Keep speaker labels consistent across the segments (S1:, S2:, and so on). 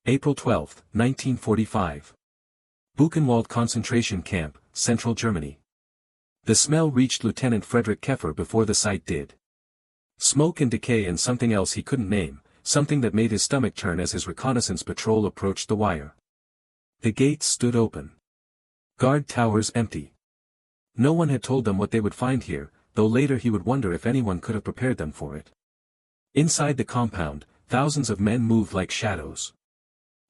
S1: April 12, 1945. Buchenwald concentration camp, central Germany. The smell reached Lieutenant Frederick Keffer before the sight did. Smoke and decay and something else he couldn't name, something that made his stomach turn as his reconnaissance patrol approached the wire. The gates stood open. Guard towers empty. No one had told them what they would find here, though later he would wonder if anyone could have prepared them for it. Inside the compound, thousands of men moved like shadows.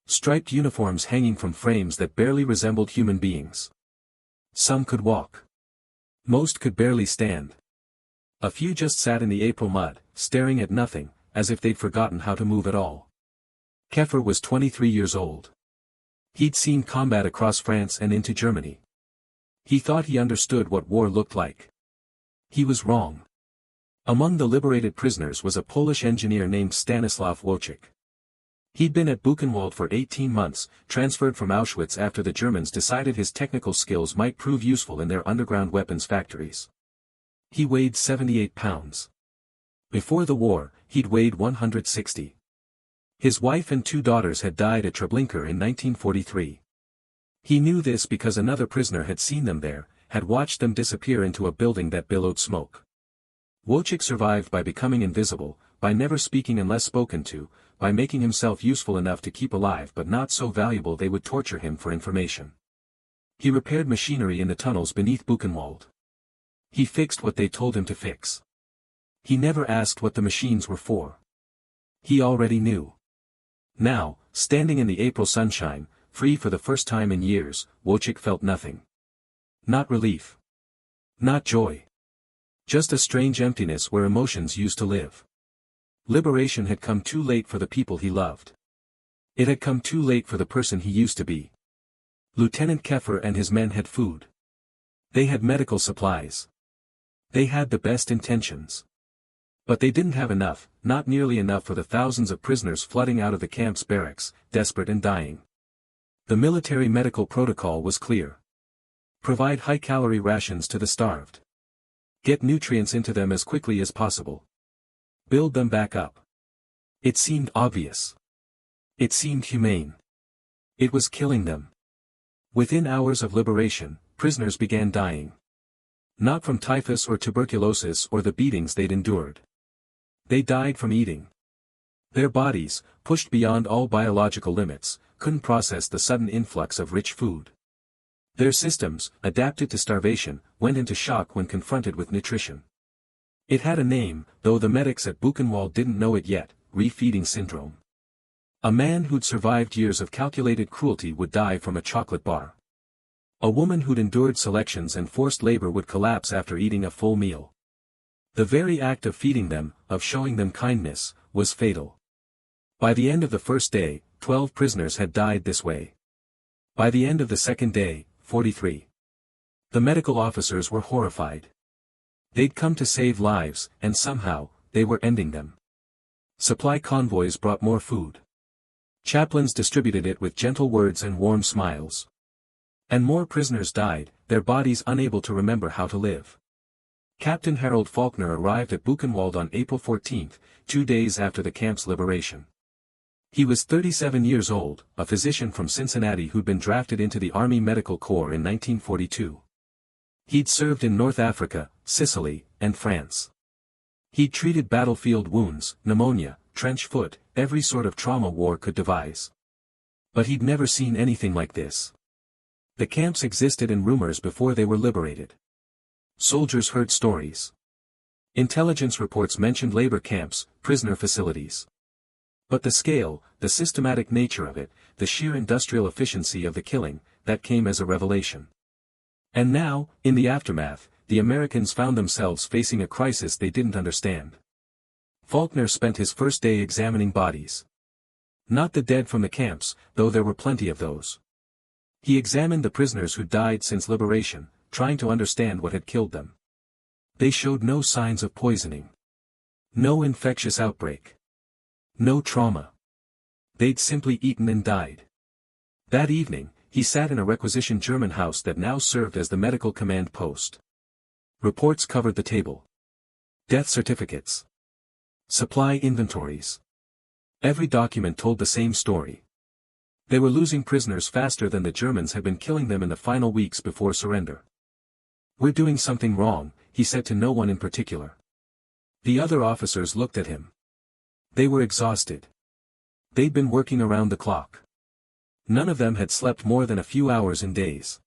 S1: Striped uniforms hanging from frames that barely resembled human beings. Some could walk. Most could barely stand. A few just sat in the April mud, staring at nothing, as if they'd forgotten how to move at all. Keffer was 23 years old. He'd seen combat across France and into Germany. He thought he understood what war looked like. He was wrong. Among the liberated prisoners was a Polish engineer named Stanislaw Wojciech. He'd been at Buchenwald for 18 months, transferred from Auschwitz after the Germans decided his technical skills might prove useful in their underground weapons factories. He weighed 78 pounds. Before the war, he'd weighed 160. His wife and 2 daughters had died at Treblinka in 1943. He knew this because another prisoner had seen them there, had watched them disappear into a building that billowed smoke. Wojciech survived by becoming invisible, by never speaking unless spoken to, by making himself useful enough to keep alive but not so valuable they would torture him for information. He repaired machinery in the tunnels beneath Buchenwald. He fixed what they told him to fix. He never asked what the machines were for. He already knew. Now, standing in the April sunshine, free for the first time in years, Wojciech felt nothing. Not relief. Not joy. Just a strange emptiness where emotions used to live. Liberation had come too late for the people he loved. It had come too late for the person he used to be. Lieutenant Keffer and his men had food. They had medical supplies. They had the best intentions. But they didn't have enough, not nearly enough for the thousands of prisoners flooding out of the camp's barracks, desperate and dying. The military medical protocol was clear. Provide high-calorie rations to the starved. Get nutrients into them as quickly as possible. Build them back up. It seemed obvious. It seemed humane. It was killing them. Within hours of liberation, prisoners began dying. Not from typhus or tuberculosis or the beatings they'd endured. They died from eating. Their bodies, pushed beyond all biological limits, couldn't process the sudden influx of rich food. Their systems, adapted to starvation, went into shock when confronted with nutrition. It had a name, though the medics at Buchenwald didn't know it yet: refeeding syndrome. A man who'd survived years of calculated cruelty would die from a chocolate bar. A woman who'd endured selections and forced labor would collapse after eating a full meal. The very act of feeding them, of showing them kindness, was fatal. By the end of the first day, 12 prisoners had died this way. By the end of the second day, 43. The medical officers were horrified. They'd come to save lives, and somehow, they were ending them. Supply convoys brought more food. Chaplains distributed it with gentle words and warm smiles. And more prisoners died, their bodies unable to remember how to live. Captain Harold Faulkner arrived at Buchenwald on April 14, 2 days after the camp's liberation. He was 37 years old, a physician from Cincinnati who'd been drafted into the Army Medical Corps in 1942. He'd served in North Africa, Sicily, and France. He'd treated battlefield wounds, pneumonia, trench foot, every sort of trauma war could devise. But he'd never seen anything like this. The camps existed in rumors before they were liberated. Soldiers heard stories. Intelligence reports mentioned labor camps, prisoner facilities. But the scale, the systematic nature of it, the sheer industrial efficiency of the killing, that came as a revelation. And now, in the aftermath, the Americans found themselves facing a crisis they didn't understand. Faulkner spent his first day examining bodies. Not the dead from the camps, though there were plenty of those. He examined the prisoners who died since liberation, trying to understand what had killed them. They showed no signs of poisoning. No infectious outbreak. No trauma. They'd simply eaten and died. That evening, he sat in a requisitioned German house that now served as the medical command post. Reports covered the table. Death certificates. Supply inventories. Every document told the same story. They were losing prisoners faster than the Germans had been killing them in the final weeks before surrender. "We're doing something wrong," he said to no one in particular. The other officers looked at him. They were exhausted. They'd been working around the clock. None of them had slept more than a few hours in days.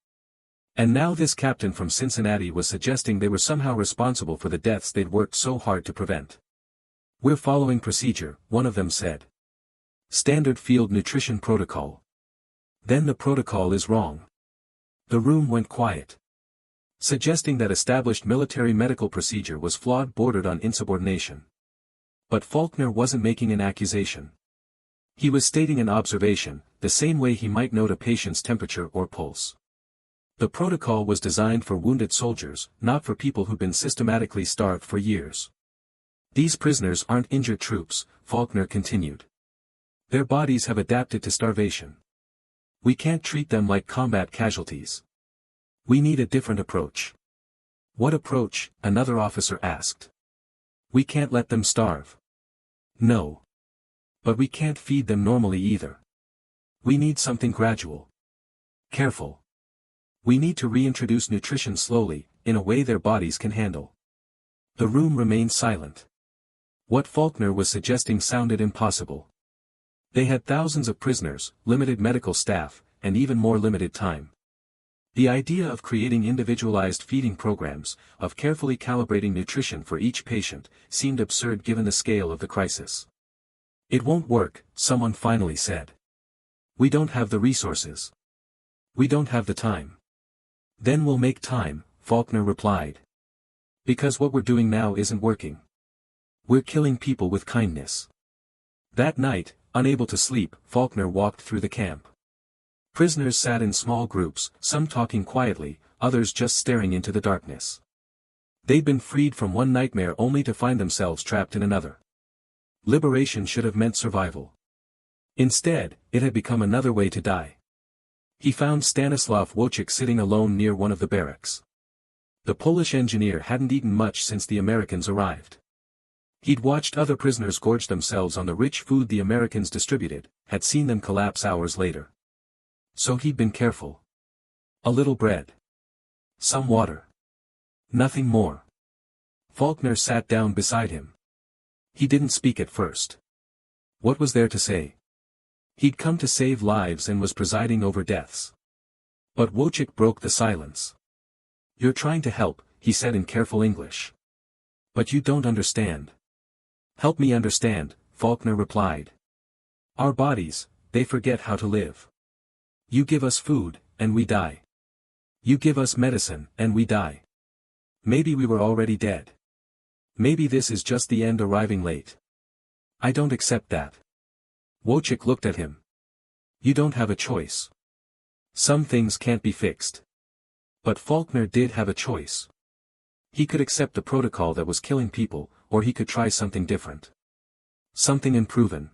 S1: And now this captain from Cincinnati was suggesting they were somehow responsible for the deaths they'd worked so hard to prevent. "We're following procedure," one of them said. "Standard field nutrition protocol." "Then the protocol is wrong." The room went quiet. Suggesting that established military medical procedure was flawed bordered on insubordination. But Faulkner wasn't making an accusation. He was stating an observation, the same way he might note a patient's temperature or pulse. The protocol was designed for wounded soldiers, not for people who'd been systematically starved for years. "These prisoners aren't injured troops," Faulkner continued. "Their bodies have adapted to starvation. We can't treat them like combat casualties. We need a different approach." "What approach?" another officer asked. "We can't let them starve." "No. But we can't feed them normally either. We need something gradual. Careful. We need to reintroduce nutrition slowly, in a way their bodies can handle." The room remained silent. What Faulkner was suggesting sounded impossible. They had thousands of prisoners, limited medical staff, and even more limited time. The idea of creating individualized feeding programs, of carefully calibrating nutrition for each patient, seemed absurd given the scale of the crisis. "It won't work," someone finally said. "We don't have the resources. We don't have the time." "Then we'll make time," Faulkner replied. "Because what we're doing now isn't working. We're killing people with kindness." That night, unable to sleep, Faulkner walked through the camp. Prisoners sat in small groups, some talking quietly, others just staring into the darkness. They'd been freed from one nightmare only to find themselves trapped in another. Liberation should have meant survival. Instead, it had become another way to die. He found Stanislav Wojcik sitting alone near one of the barracks. The Polish engineer hadn't eaten much since the Americans arrived. He'd watched other prisoners gorge themselves on the rich food the Americans distributed, had seen them collapse hours later. So he'd been careful. A little bread. Some water. Nothing more. Faulkner sat down beside him. He didn't speak at first. What was there to say? He'd come to save lives and was presiding over deaths. But Wojcik broke the silence. "You're trying to help," he said in careful English. "But you don't understand." "Help me understand," Faulkner replied. "Our bodies, they forget how to live. You give us food, and we die. You give us medicine, and we die. Maybe we were already dead. Maybe this is just the end arriving late. I don't accept that." Wojcik looked at him. "You don't have a choice. Some things can't be fixed." But Faulkner did have a choice. He could accept the protocol that was killing people, or he could try something different. Something unproven.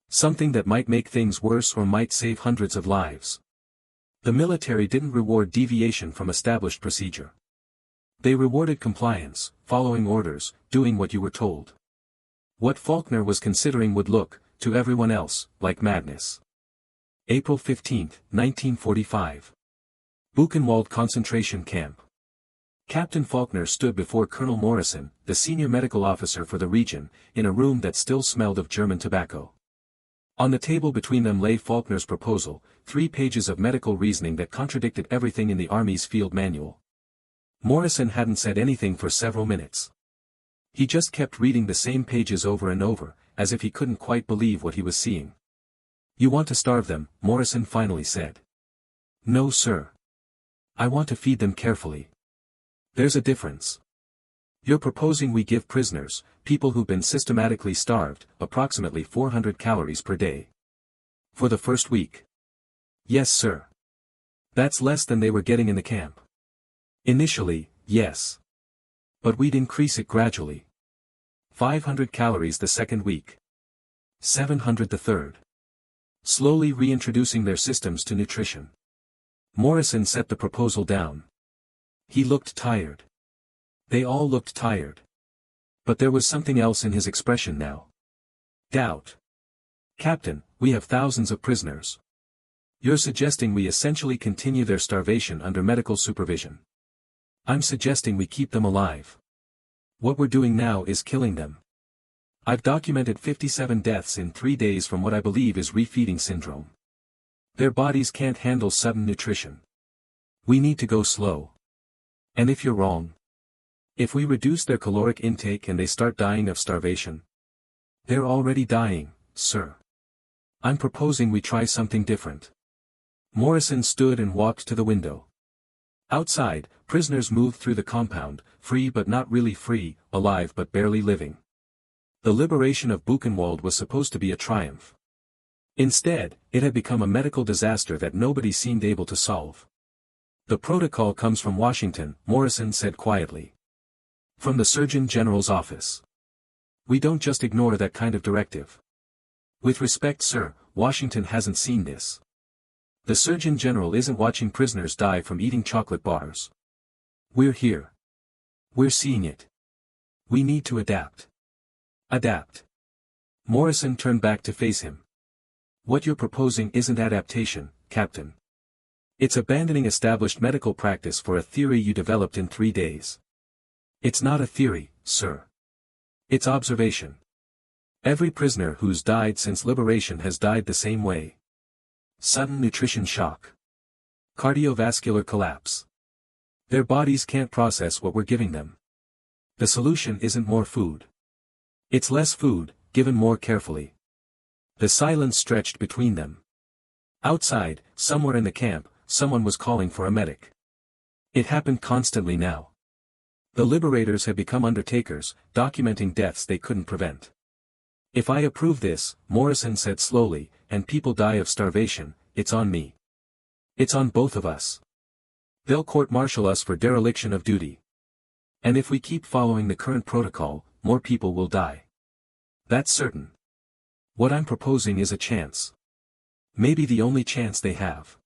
S1: Something that might make things worse or might save hundreds of lives. The military didn't reward deviation from established procedure. They rewarded compliance, following orders, doing what you were told. What Faulkner was considering would look, to everyone else, like madness. April 15, 1945. Buchenwald concentration camp. Captain Faulkner stood before Colonel Morrison, the senior medical officer for the region, in a room that still smelled of German tobacco. On the table between them lay Faulkner's proposal, 3 pages of medical reasoning that contradicted everything in the Army's field manual. Morrison hadn't said anything for several minutes. He just kept reading the same pages over and over, as if he couldn't quite believe what he was seeing. "You want to starve them," Morrison finally said. "No, sir. I want to feed them carefully. There's a difference. You're proposing we give prisoners, people who've been systematically starved, approximately 400 calories per day. For the first week." "Yes, sir. That's less than they were getting in the camp." "Initially, yes. But we'd increase it gradually. 500 calories the second week. 700 the third. Slowly reintroducing their systems to nutrition." Morrison set the proposal down. He looked tired. They all looked tired. But there was something else in his expression now. Doubt. "Captain, we have thousands of prisoners. You're suggesting we essentially continue their starvation under medical supervision. I'm suggesting we keep them alive. What we're doing now is killing them. I've documented 57 deaths in 3 days from what I believe is refeeding syndrome. Their bodies can't handle sudden nutrition. We need to go slow. And if you're wrong, if we reduce their caloric intake and they start dying of starvation, they're already dying, sir. I'm proposing we try something different. Morrison stood and walked to the window. Outside, prisoners moved through the compound, free but not really free, alive but barely living. The liberation of Buchenwald was supposed to be a triumph. Instead, it had become a medical disaster that nobody seemed able to solve. The protocol comes from Washington, Morrison said quietly. From the Surgeon General's office. We don't just ignore that kind of directive. With respect, sir, Washington hasn't seen this. The Surgeon General isn't watching prisoners die from eating chocolate bars. We're here. We're seeing it. We need to adapt. Adapt. Morrison turned back to face him. What you're proposing isn't adaptation, Captain. It's abandoning established medical practice for a theory you developed in 3 days. It's not a theory, sir. It's observation. Every prisoner who's died since liberation has died the same way. Sudden nutrition shock. Cardiovascular collapse. Their bodies can't process what we're giving them. The solution isn't more food. It's less food, given more carefully. The silence stretched between them. Outside, somewhere in the camp, someone was calling for a medic. It happened constantly now. The liberators had become undertakers, documenting deaths they couldn't prevent. If I approve this, Morrison said slowly, and people die of starvation, it's on me. It's on both of us. They'll court-martial us for dereliction of duty. And if we keep following the current protocol, more people will die. That's certain. What I'm proposing is a chance. Maybe the only chance they have.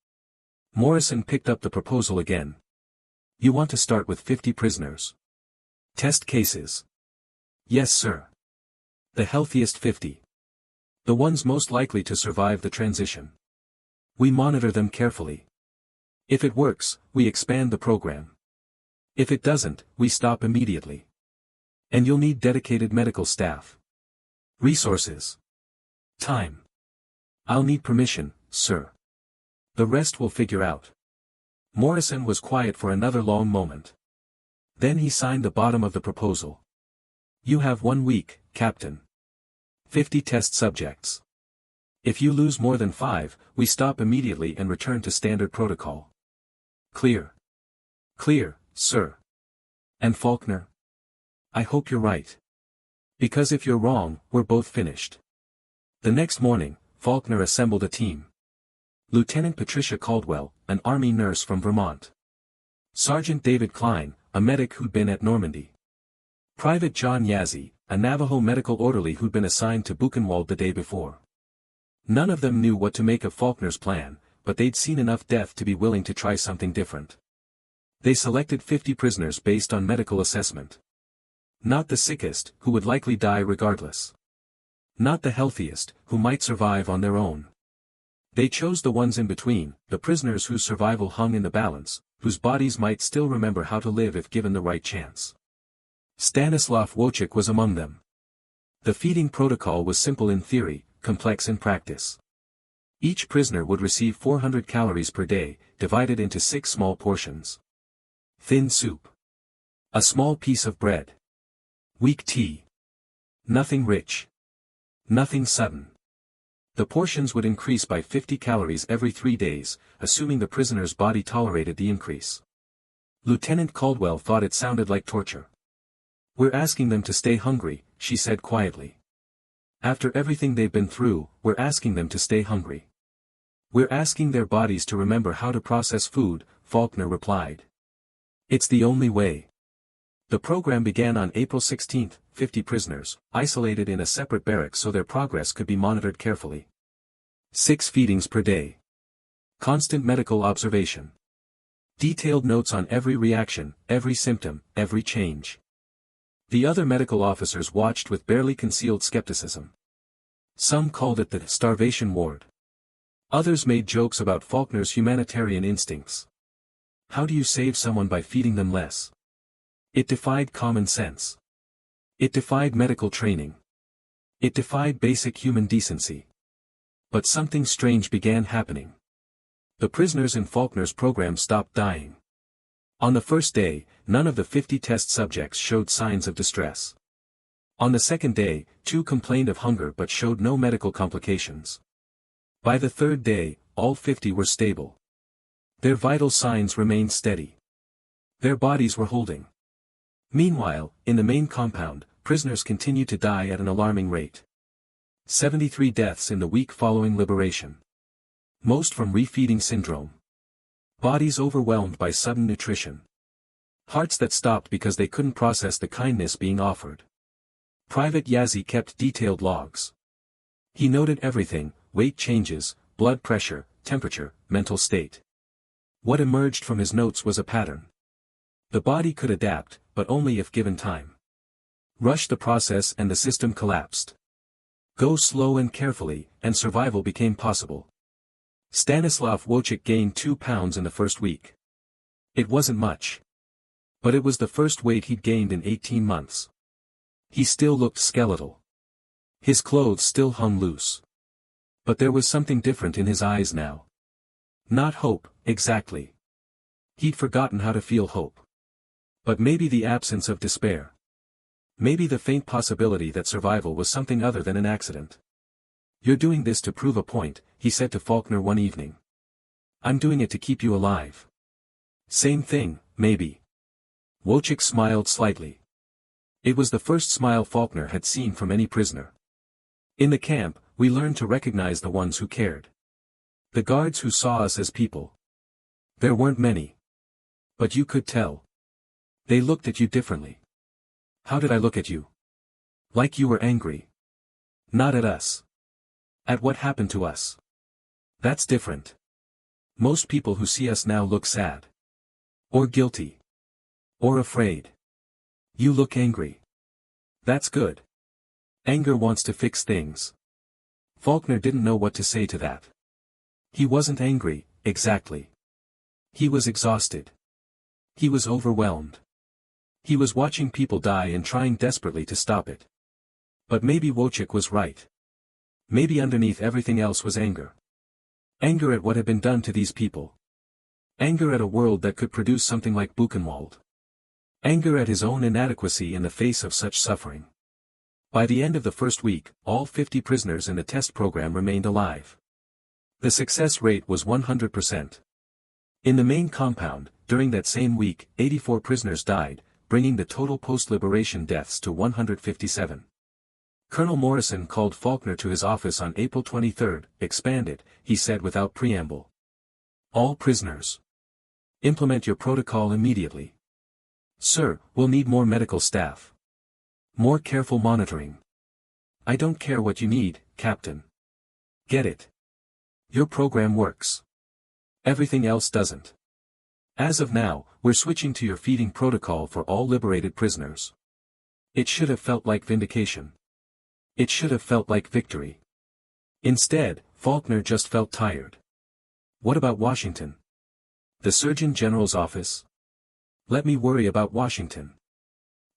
S1: Morrison picked up the proposal again. You want to start with 50 prisoners. Test cases. Yes, sir. The healthiest 50. The ones most likely to survive the transition. We monitor them carefully. If it works, we expand the program. If it doesn't, we stop immediately. And you'll need dedicated medical staff. Resources. Time. I'll need permission, sir. The rest we'll figure out. Morrison was quiet for another long moment. Then he signed the bottom of the proposal. You have 1 week, Captain. 50 test subjects. If you lose more than 5, we stop immediately and return to standard protocol. Clear. Clear, sir. And Faulkner? I hope you're right. Because if you're wrong, we're both finished. The next morning, Faulkner assembled a team. Lieutenant Patricia Caldwell, an army nurse from Vermont. Sergeant David Klein, a medic who'd been at Normandy. Private John Yazzie, a Navajo medical orderly who'd been assigned to Buchenwald the day before. None of them knew what to make of Faulkner's plan, but they'd seen enough death to be willing to try something different. They selected 50 prisoners based on medical assessment. Not the sickest, who would likely die regardless. Not the healthiest, who might survive on their own. They chose the ones in between, the prisoners whose survival hung in the balance, whose bodies might still remember how to live if given the right chance. Stanislav Wojcik was among them. The feeding protocol was simple in theory, complex in practice. Each prisoner would receive 400 calories per day, divided into 6 small portions. Thin soup. A small piece of bread. Weak tea. Nothing rich. Nothing sudden. The portions would increase by 50 calories every 3 days, assuming the prisoner's body tolerated the increase. Lieutenant Caldwell thought it sounded like torture. We're asking them to stay hungry, she said quietly. After everything they've been through, we're asking them to stay hungry. We're asking their bodies to remember how to process food, Faulkner replied. It's the only way. The program began on April 16, 50 prisoners, isolated in a separate barrack so their progress could be monitored carefully. 6 feedings per day. Constant medical observation. Detailed notes on every reaction, every symptom, every change. The other medical officers watched with barely concealed skepticism. Some called it the starvation ward. Others made jokes about Faulkner's humanitarian instincts. How do you save someone by feeding them less? It defied common sense. It defied medical training. It defied basic human decency. But something strange began happening. The prisoners in Faulkner's program stopped dying. On the first day, none of the 50 test subjects showed signs of distress. On the second day, 2 complained of hunger but showed no medical complications. By the third day, all 50 were stable. Their vital signs remained steady. Their bodies were holding. Meanwhile, in the main compound, prisoners continued to die at an alarming rate. 73 deaths in the week following liberation. Most from refeeding syndrome. Bodies overwhelmed by sudden nutrition. Hearts that stopped because they couldn't process the kindness being offered. Private Yazzie kept detailed logs. He noted everything: weight changes, blood pressure, temperature, mental state. What emerged from his notes was a pattern. The body could adapt, but only if given time. Rush the process and the system collapsed. Go slow and carefully, and survival became possible. Stanislav Wojcik gained 2 pounds in the first week. It wasn't much. But it was the first weight he'd gained in 18 months. He still looked skeletal. His clothes still hung loose. But there was something different in his eyes now. Not hope, exactly. He'd forgotten how to feel hope. But maybe the absence of despair. Maybe the faint possibility that survival was something other than an accident. "You're doing this to prove a point," he said to Faulkner one evening. "I'm doing it to keep you alive." Same thing, maybe. Wojcik smiled slightly. It was the first smile Faulkner had seen from any prisoner. "In the camp, we learned to recognize the ones who cared. The guards who saw us as people. There weren't many. But you could tell. They looked at you differently." "How did I look at you?" "Like you were angry. Not at us. At what happened to us. That's different. Most people who see us now look sad. Or guilty. Or afraid. You look angry. That's good. Anger wants to fix things." Faulkner didn't know what to say to that. He wasn't angry, exactly. He was exhausted. He was overwhelmed. He was watching people die and trying desperately to stop it. But maybe Wojcik was right. Maybe underneath everything else was anger. Anger at what had been done to these people. Anger at a world that could produce something like Buchenwald. Anger at his own inadequacy in the face of such suffering. By the end of the first week, all 50 prisoners in the test program remained alive. The success rate was 100%. In the main compound, during that same week, 84 prisoners died, bringing the total post-liberation deaths to 157. Colonel Morrison called Faulkner to his office on April 23. "Expanded," he said without preamble. "All prisoners. Implement your protocol immediately. Sir, we'll need more medical staff. More careful monitoring. I don't care what you need, Captain. Get it. Your program works. Everything else doesn't. As of now, we're switching to your feeding protocol for all liberated prisoners." It should have felt like vindication. It should have felt like victory. Instead, Faulkner just felt tired. What about Washington? The Surgeon General's office? Let me worry about Washington.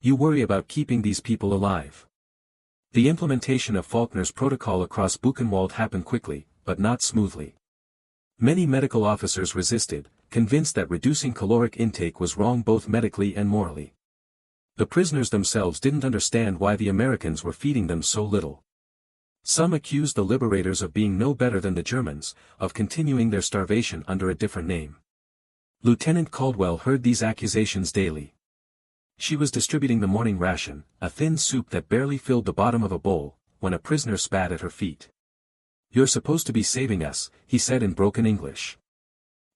S1: You worry about keeping these people alive. The implementation of Faulkner's protocol across Buchenwald happened quickly, but not smoothly. Many medical officers resisted, convinced that reducing caloric intake was wrong both medically and morally. The prisoners themselves didn't understand why the Americans were feeding them so little. Some accused the liberators of being no better than the Germans, of continuing their starvation under a different name. Lieutenant Caldwell heard these accusations daily. She was distributing the morning ration, a thin soup that barely filled the bottom of a bowl, when a prisoner spat at her feet. "You're supposed to be saving us," he said in broken English.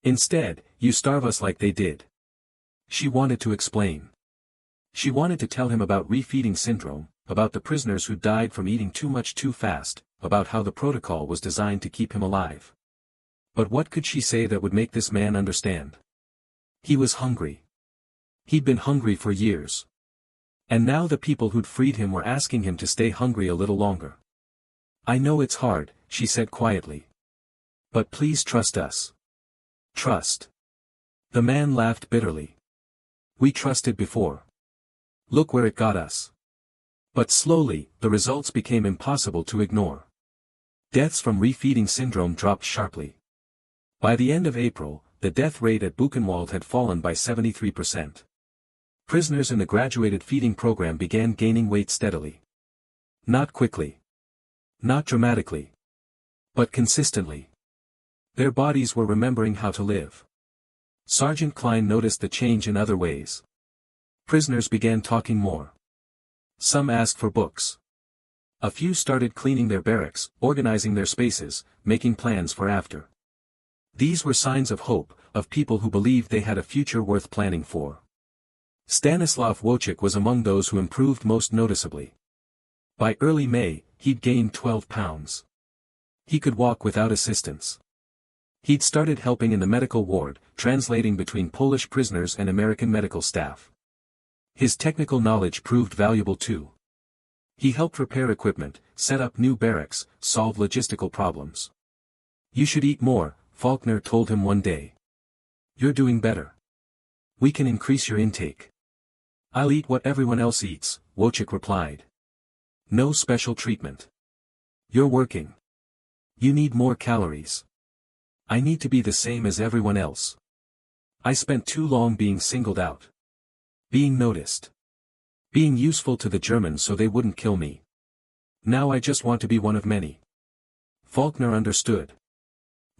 S1: "Instead, you starve us like they did." She wanted to explain. She wanted to tell him about refeeding syndrome, about the prisoners who died from eating too much too fast, about how the protocol was designed to keep him alive. But what could she say that would make this man understand? He was hungry. He'd been hungry for years. And now the people who'd freed him were asking him to stay hungry a little longer. "I know it's hard," she said quietly. But please trust us. Trust. The man laughed bitterly. We trusted before. Look where it got us. But slowly, the results became impossible to ignore. Deaths from refeeding syndrome dropped sharply. By the end of April, the death rate at Buchenwald had fallen by 73%. Prisoners in the graduated feeding program began gaining weight steadily. Not quickly. Not dramatically. But consistently. Their bodies were remembering how to live. Sergeant Klein noticed the change in other ways. Prisoners began talking more. Some asked for books. A few started cleaning their barracks, organizing their spaces, making plans for after. These were signs of hope, of people who believed they had a future worth planning for. Stanislav Wojcik was among those who improved most noticeably. By early May, he'd gained 12 pounds. He could walk without assistance. He'd started helping in the medical ward, translating between Polish prisoners and American medical staff. His technical knowledge proved valuable too. He helped repair equipment, set up new barracks, solve logistical problems. You should eat more, Faulkner told him one day. You're doing better. We can increase your intake. I'll eat what everyone else eats, Wojcik replied. No special treatment. You're working. You need more calories. I need to be the same as everyone else. I spent too long being singled out. Being noticed. Being useful to the Germans so they wouldn't kill me. Now I just want to be one of many. Faulkner understood.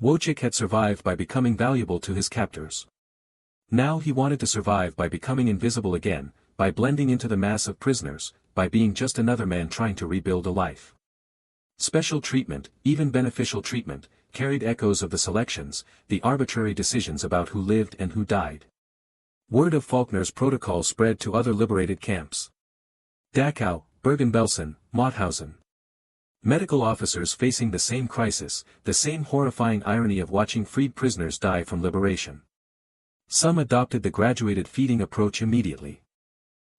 S1: Wojcik had survived by becoming valuable to his captors. Now he wanted to survive by becoming invisible again, by blending into the mass of prisoners, by being just another man trying to rebuild a life. Special treatment, even beneficial treatment, carried echoes of the selections, the arbitrary decisions about who lived and who died. Word of Faulkner's protocol spread to other liberated camps. Dachau, Bergen-Belsen, Mauthausen. Medical officers facing the same crisis, the same horrifying irony of watching freed prisoners die from liberation. Some adopted the graduated feeding approach immediately.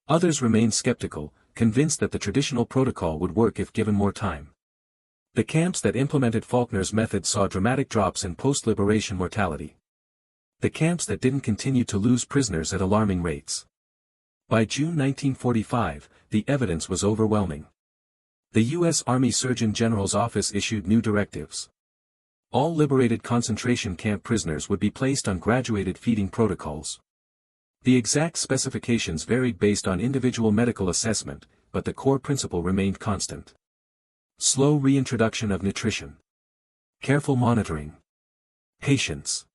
S1: Others remained skeptical, convinced that the traditional protocol would work if given more time. The camps that implemented Faulkner's method saw dramatic drops in post-liberation mortality. The camps that didn't continue to lose prisoners at alarming rates. By June 1945, the evidence was overwhelming. The U.S. Army Surgeon General's office issued new directives. All liberated concentration camp prisoners would be placed on graduated feeding protocols. The exact specifications varied based on individual medical assessment, but the core principle remained constant. Slow reintroduction of nutrition. Careful monitoring. Patience.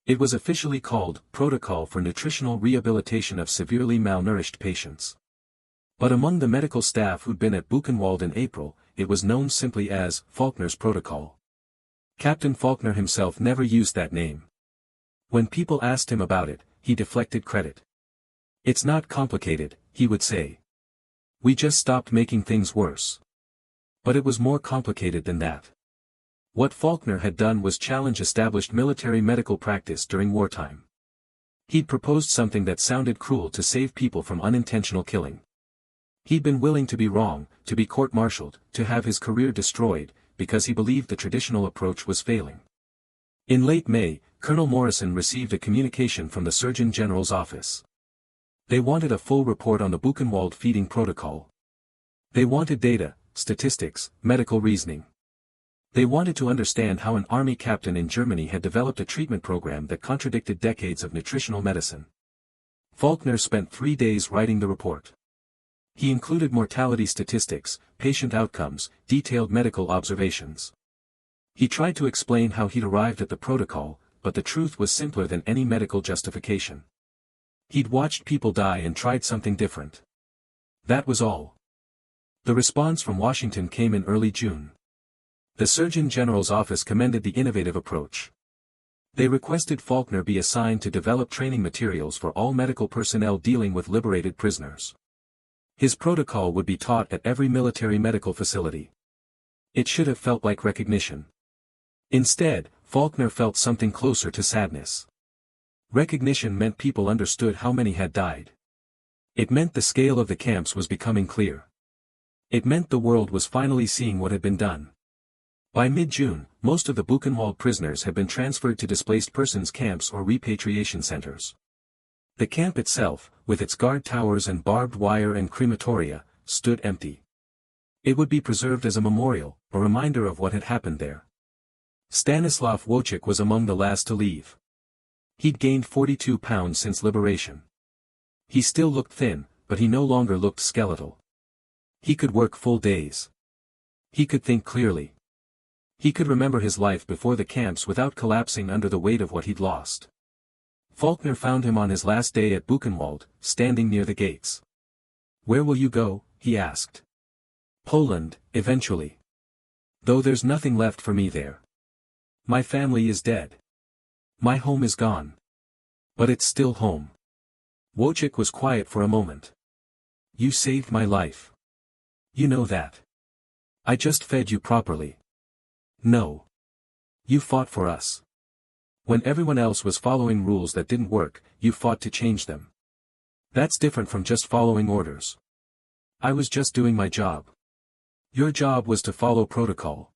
S1: It was officially called Protocol for Nutritional Rehabilitation of Severely Malnourished Patients. But among the medical staff who'd been at Buchenwald in April, it was known simply as Faulkner's Protocol. Captain Faulkner himself never used that name. When people asked him about it, he deflected credit. It's not complicated, he would say. We just stopped making things worse. But it was more complicated than that. What Faulkner had done was challenge established military medical practice during wartime. He'd proposed something that sounded cruel to save people from unintentional killing. He'd been willing to be wrong, to be court-martialed, to have his career destroyed, because he believed the traditional approach was failing. In late May, Colonel Morrison received a communication from the Surgeon General's office. They wanted a full report on the Buchenwald feeding protocol. They wanted data, statistics, medical reasoning. They wanted to understand how an army captain in Germany had developed a treatment program that contradicted decades of nutritional medicine. Faulkner spent 3 days writing the report. He included mortality statistics, patient outcomes, detailed medical observations. He tried to explain how he'd arrived at the protocol, but the truth was simpler than any medical justification. He'd watched people die and tried something different. That was all. The response from Washington came in early June. The Surgeon General's office commended the innovative approach. They requested Faulkner be assigned to develop training materials for all medical personnel dealing with liberated prisoners. His protocol would be taught at every military medical facility. It should have felt like recognition. Instead, Faulkner felt something closer to sadness. Recognition meant people understood how many had died. It meant the scale of the camps was becoming clear. It meant the world was finally seeing what had been done. By mid-June, most of the Buchenwald prisoners had been transferred to displaced persons camps or repatriation centers. The camp itself, with its guard towers and barbed wire and crematoria, stood empty. It would be preserved as a memorial, a reminder of what had happened there. Stanislav Wojcik was among the last to leave. He'd gained 42 pounds since liberation. He still looked thin, but he no longer looked skeletal. He could work full days. He could think clearly. He could remember his life before the camps without collapsing under the weight of what he'd lost. Faulkner found him on his last day at Buchenwald, standing near the gates. "Where will you go?" he asked. "Poland, eventually. Though there's nothing left for me there. My family is dead. My home is gone. But it's still home." Wojcik was quiet for a moment. "You saved my life. You know that. I just fed you properly." "No. You fought for us. When everyone else was following rules that didn't work, you fought to change them. That's different from just following orders. I was just doing my job. Your job was to follow protocol.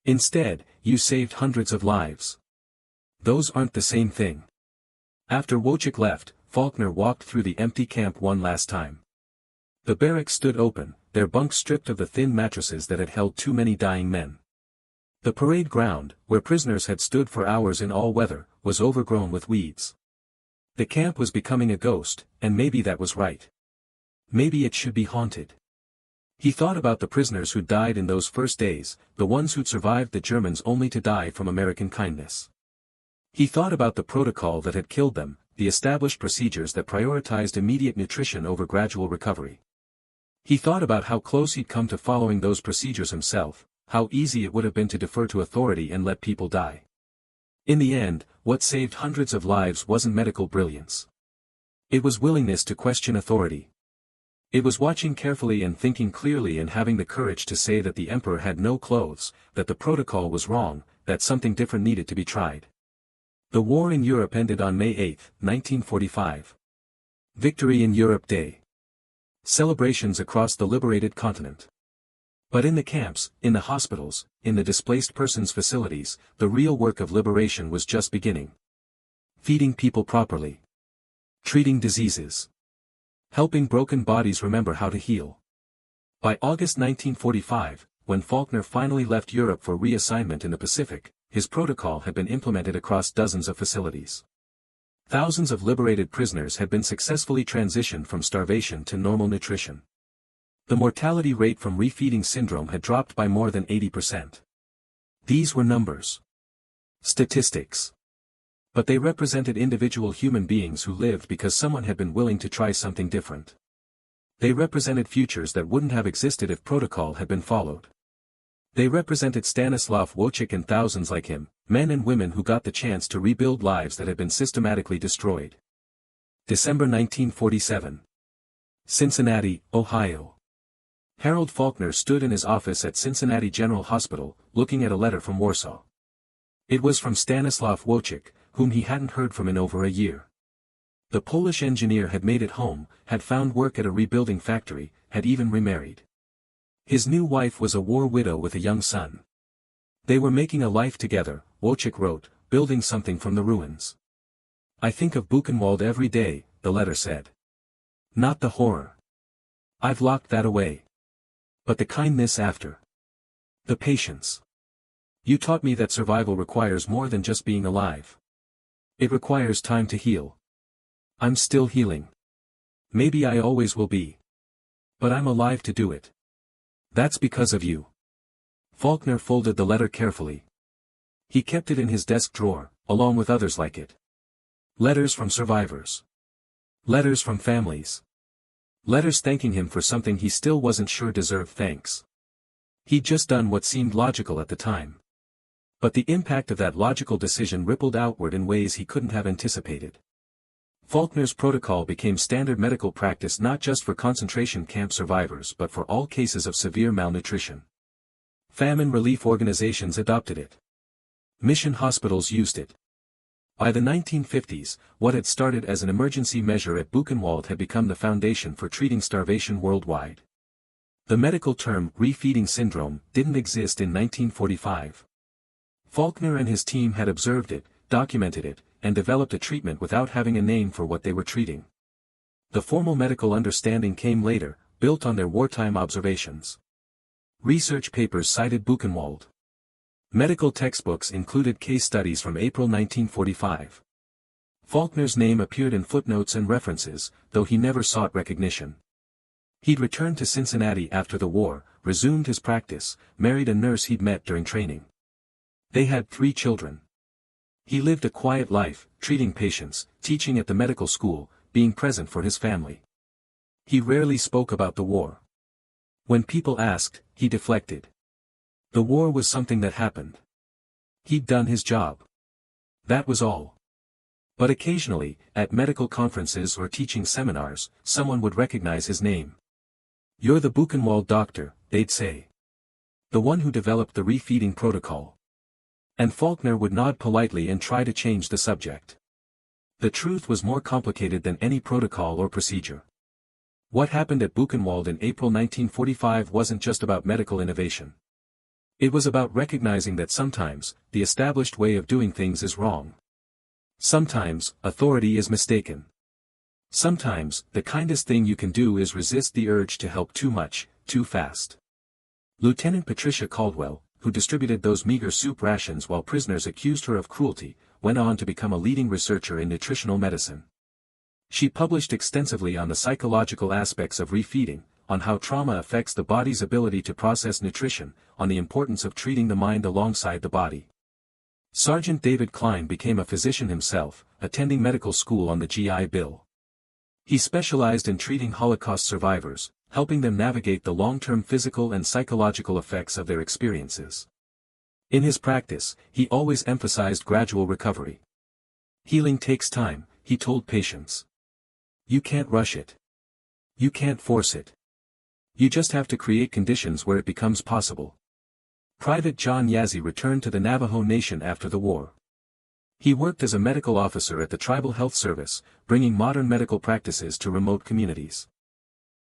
S1: Instead, you saved hundreds of lives. Those aren't the same thing." After Wojcik left, Faulkner walked through the empty camp one last time. The barracks stood open, their bunks stripped of the thin mattresses that had held too many dying men. The parade ground, where prisoners had stood for hours in all weather, was overgrown with weeds. The camp was becoming a ghost, and maybe that was right. Maybe it should be haunted. He thought about the prisoners who died in those first days, the ones who'd survived the Germans only to die from American kindness. He thought about the protocol that had killed them, the established procedures that prioritized immediate nutrition over gradual recovery. He thought about how close he'd come to following those procedures himself, how easy it would have been to defer to authority and let people die. In the end, what saved hundreds of lives wasn't medical brilliance. It was willingness to question authority. It was watching carefully and thinking clearly and having the courage to say that the emperor had no clothes, that the protocol was wrong, that something different needed to be tried. The war in Europe ended on May 8, 1945. Victory in Europe Day. Celebrations across the liberated continent. But in the camps, in the hospitals, in the displaced persons facilities, the real work of liberation was just beginning. Feeding people properly. Treating diseases. Helping broken bodies remember how to heal. By August 1945, when Faulkner finally left Europe for reassignment in the Pacific, his protocol had been implemented across dozens of facilities. Thousands of liberated prisoners had been successfully transitioned from starvation to normal nutrition. The mortality rate from refeeding syndrome had dropped by more than 80%. These were numbers. Statistics. But they represented individual human beings who lived because someone had been willing to try something different. They represented futures that wouldn't have existed if protocol had been followed. They represented Stanislav Wojcik and thousands like him, men and women who got the chance to rebuild lives that had been systematically destroyed. December 1947. Cincinnati, Ohio. Harold Faulkner stood in his office at Cincinnati General Hospital, looking at a letter from Warsaw. It was from Stanislav Wojcik, whom he hadn't heard from in over a year. The Polish engineer had made it home, had found work at a rebuilding factory, had even remarried. His new wife was a war widow with a young son. They were making a life together, Wojcik wrote, building something from the ruins. "I think of Buchenwald every day," the letter said. "Not the horror. I've locked that away. But the kindness after. The patience. You taught me that survival requires more than just being alive. It requires time to heal. I'm still healing. Maybe I always will be. But I'm alive to do it. That's because of you." Faulkner folded the letter carefully. He kept it in his desk drawer, along with others like it. Letters from survivors. Letters from families. Letters thanking him for something he still wasn't sure deserved thanks. He'd just done what seemed logical at the time. But the impact of that logical decision rippled outward in ways he couldn't have anticipated. Faulkner's protocol became standard medical practice not just for concentration camp survivors but for all cases of severe malnutrition. Famine relief organizations adopted it. Mission hospitals used it. By the 1950s, what had started as an emergency measure at Buchenwald had become the foundation for treating starvation worldwide. The medical term refeeding syndrome didn't exist in 1945. Faulkner and his team had observed it, documented it, and developed a treatment without having a name for what they were treating. The formal medical understanding came later, built on their wartime observations. Research papers cited Buchenwald. Medical textbooks included case studies from April 1945. Faulkner's name appeared in footnotes and references, though he never sought recognition. He'd returned to Cincinnati after the war, resumed his practice, married a nurse he'd met during training. They had 3 children. He lived a quiet life, treating patients, teaching at the medical school, being present for his family. He rarely spoke about the war. When people asked, he deflected. The war was something that happened. He'd done his job. That was all. But occasionally, at medical conferences or teaching seminars, someone would recognize his name. "You're the Buchenwald doctor," they'd say. "The one who developed the refeeding protocol." And Faulkner would nod politely and try to change the subject. The truth was more complicated than any protocol or procedure. What happened at Buchenwald in April 1945 wasn't just about medical innovation. It was about recognizing that sometimes, the established way of doing things is wrong. Sometimes, authority is mistaken. Sometimes, the kindest thing you can do is resist the urge to help too much, too fast. Lieutenant Patricia Caldwell, who distributed those meager soup rations while prisoners accused her of cruelty, went on to become a leading researcher in nutritional medicine. She published extensively on the psychological aspects of refeeding, on how trauma affects the body's ability to process nutrition, on the importance of treating the mind alongside the body. Sergeant David Klein became a physician himself, attending medical school on the GI Bill. He specialized in treating Holocaust survivors, helping them navigate the long-term physical and psychological effects of their experiences. In his practice, he always emphasized gradual recovery. "Healing takes time," he told patients. "You can't rush it. You can't force it. You just have to create conditions where it becomes possible." Private John Yazzie returned to the Navajo Nation after the war. He worked as a medical officer at the Tribal Health Service, bringing modern medical practices to remote communities.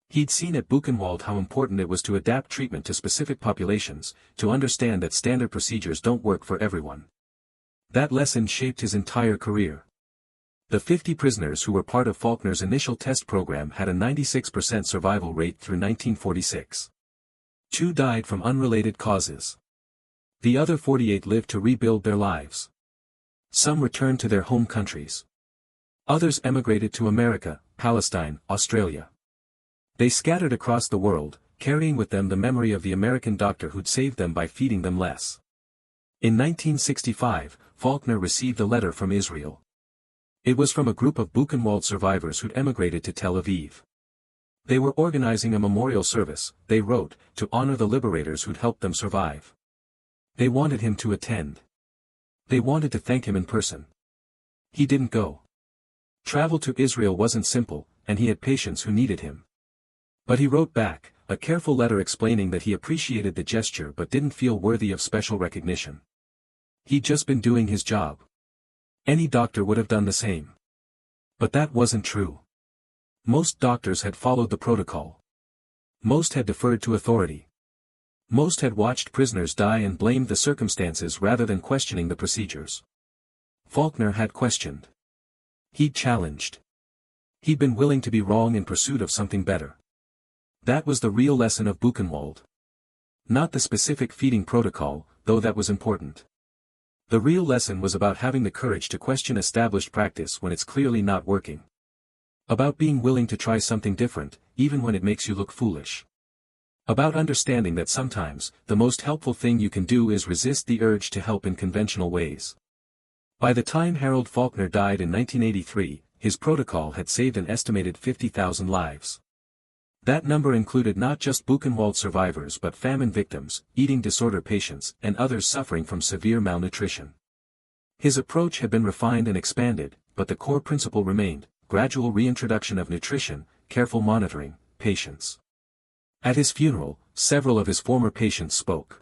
S1: He'd seen at Buchenwald how important it was to adapt treatment to specific populations, to understand that standard procedures don't work for everyone. That lesson shaped his entire career. The 50 prisoners who were part of Faulkner's initial test program had a 96% survival rate through 1946. 2 died from unrelated causes. The other 48 lived to rebuild their lives. Some returned to their home countries. Others emigrated to America, Palestine, Australia. They scattered across the world, carrying with them the memory of the American doctor who'd saved them by feeding them less. In 1965, Faulkner received a letter from Israel. It was from a group of Buchenwald survivors who'd emigrated to Tel Aviv. They were organizing a memorial service, they wrote, to honor the liberators who'd helped them survive. They wanted him to attend. They wanted to thank him in person. He didn't go. Travel to Israel wasn't simple, and he had patients who needed him. But he wrote back, a careful letter explaining that he appreciated the gesture but didn't feel worthy of special recognition. He'd just been doing his job. Any doctor would have done the same. But that wasn't true. Most doctors had followed the protocol. Most had deferred to authority. Most had watched prisoners die and blamed the circumstances rather than questioning the procedures. Faulkner had questioned. He'd challenged. He'd been willing to be wrong in pursuit of something better. That was the real lesson of Buchenwald. Not the specific feeding protocol, though that was important. The real lesson was about having the courage to question established practice when it's clearly not working. About being willing to try something different, even when it makes you look foolish. About understanding that sometimes, the most helpful thing you can do is resist the urge to help in conventional ways. By the time Harold Faulkner died in 1983, his protocol had saved an estimated 50,000 lives. That number included not just Buchenwald survivors but famine victims, eating disorder patients, and others suffering from severe malnutrition. His approach had been refined and expanded, but the core principle remained: gradual reintroduction of nutrition, careful monitoring, patience. At his funeral, several of his former patients spoke.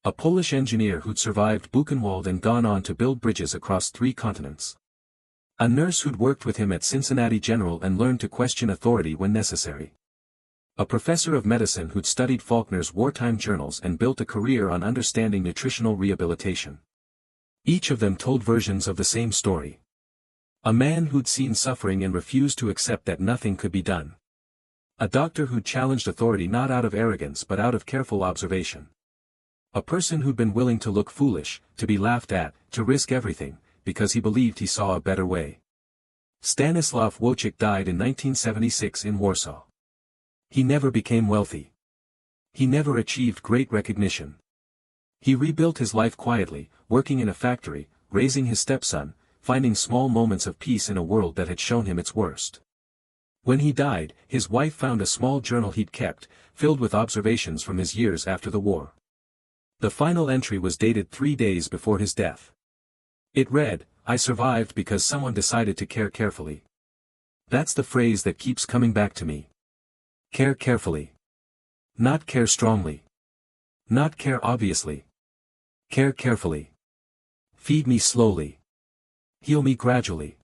S1: A Polish engineer who'd survived Buchenwald and gone on to build bridges across 3 continents. A nurse who'd worked with him at Cincinnati General and learned to question authority when necessary. A professor of medicine who'd studied Faulkner's wartime journals and built a career on understanding nutritional rehabilitation. Each of them told versions of the same story. A man who'd seen suffering and refused to accept that nothing could be done. A doctor who'd challenged authority not out of arrogance but out of careful observation. A person who'd been willing to look foolish, to be laughed at, to risk everything, because he believed he saw a better way. Stanislaw Wojcik died in 1976 in Warsaw. He never became wealthy. He never achieved great recognition. He rebuilt his life quietly, working in a factory, raising his stepson, finding small moments of peace in a world that had shown him its worst. When he died, his wife found a small journal he'd kept, filled with observations from his years after the war. The final entry was dated 3 days before his death. It read, "I survived because someone decided to care carefully." That's the phrase that keeps coming back to me. Care carefully. Not care strongly. Not care obviously. Care carefully. Feed me slowly. Heal me gradually.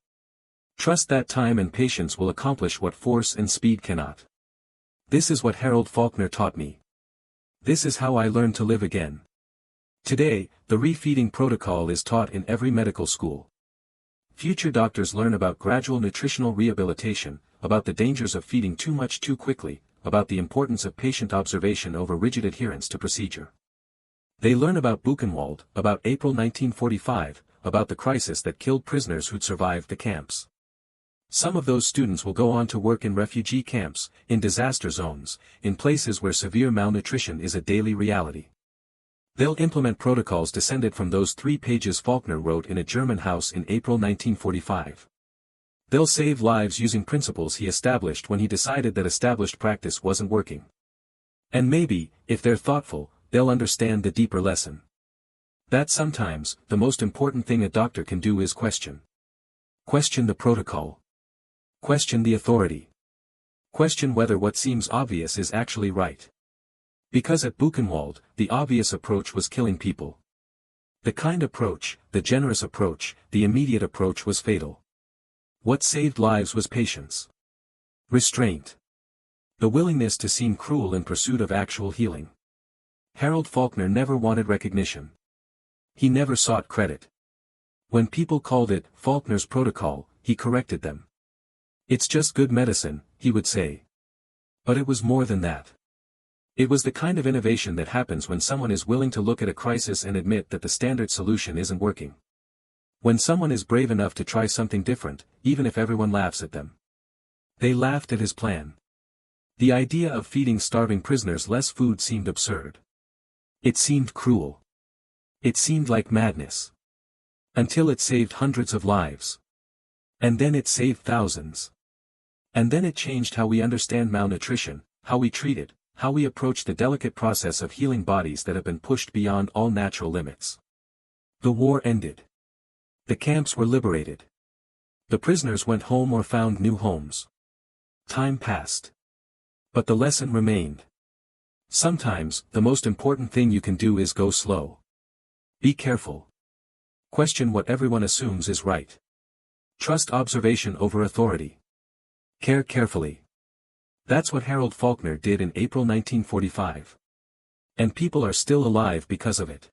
S1: Trust that time and patience will accomplish what force and speed cannot. This is what Harold Faulkner taught me. This is how I learned to live again. Today, the refeeding protocol is taught in every medical school. Future doctors learn about gradual nutritional rehabilitation, about the dangers of feeding too much too quickly, about the importance of patient observation over rigid adherence to procedure. They learn about Buchenwald, about April 1945, about the crisis that killed prisoners who'd survived the camps. Some of those students will go on to work in refugee camps, in disaster zones, in places where severe malnutrition is a daily reality. They'll implement protocols descended from those 3 pages Faulkner wrote in a German house in April 1945. They'll save lives using principles he established when he decided that established practice wasn't working. And maybe, if they're thoughtful, they'll understand the deeper lesson. That sometimes, the most important thing a doctor can do is question. Question the protocol. Question the authority. Question whether what seems obvious is actually right. Because at Buchenwald, the obvious approach was killing people. The kind approach, the generous approach, the immediate approach was fatal. What saved lives was patience. Restraint. The willingness to seem cruel in pursuit of actual healing. Harold Faulkner never wanted recognition. He never sought credit. When people called it Faulkner's protocol, he corrected them. "It's just good medicine," he would say. But it was more than that. It was the kind of innovation that happens when someone is willing to look at a crisis and admit that the standard solution isn't working. When someone is brave enough to try something different, even if everyone laughs at them. They laughed at his plan. The idea of feeding starving prisoners less food seemed absurd. It seemed cruel. It seemed like madness. Until it saved hundreds of lives. And then it saved thousands. And then it changed how we understand malnutrition, how we treat it, how we approach the delicate process of healing bodies that have been pushed beyond all natural limits. The war ended. The camps were liberated. The prisoners went home or found new homes. Time passed. But the lesson remained. Sometimes, the most important thing you can do is go slow. Be careful. Question what everyone assumes is right. Trust observation over authority. Care carefully. That's what Harold Faulkner did in April 1945. And people are still alive because of it.